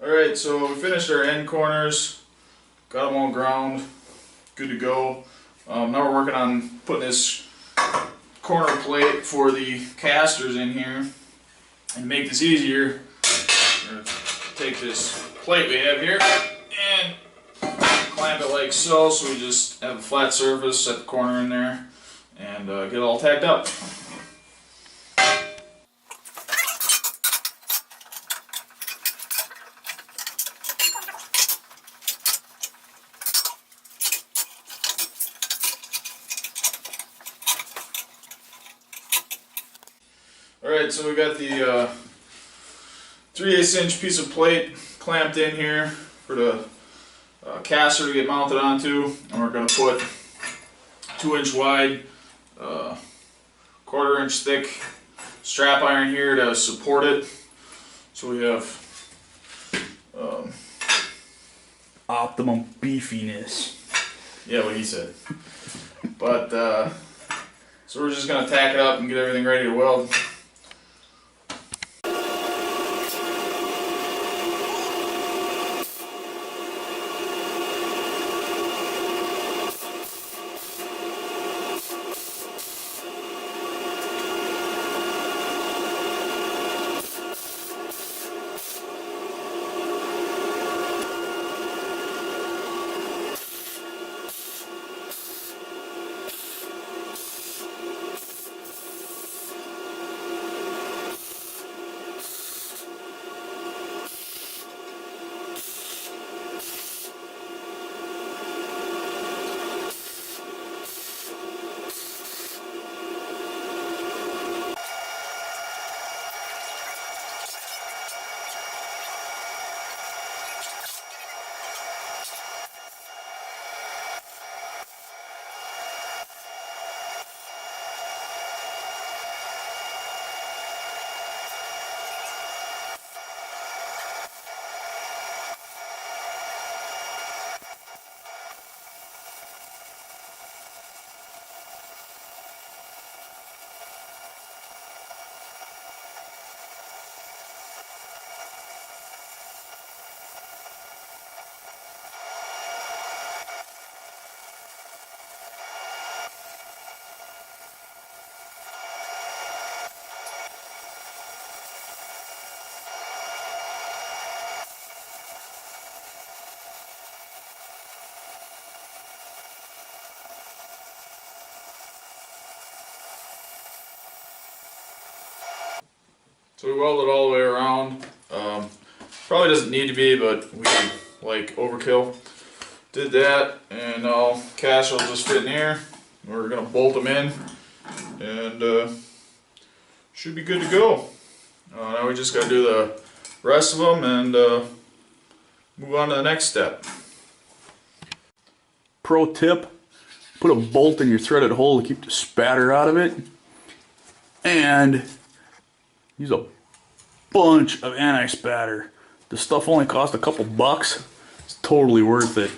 Alright, so we finished our end corners, got them all ground, good to go. Now we're working on putting this corner plate for the casters in here. And to make this easier, we're going to take this plate we have here and clamp it like so, so we just have a flat surface, set the corner in there, and get it all tacked up. Alright, so we got the 3/8 inch piece of plate clamped in here for the caster to get mounted onto, and we're going to put 2-inch wide, 1/4 inch thick strap iron here to support it. So we have optimum beefiness. Yeah, what he said. But so we're just going to tack it up and get everything ready to weld. So we welded all the way around. Probably doesn't need to be, but we like overkill. Did that, and now caster will just fit in here. We're gonna bolt them in, and should be good to go. Now we just gotta do the rest of them and move on to the next step. Pro tip: put a bolt in your threaded hole to keep the spatter out of it, and use a bunch of anti-spatter. This stuff only cost a couple bucks. It's totally worth it.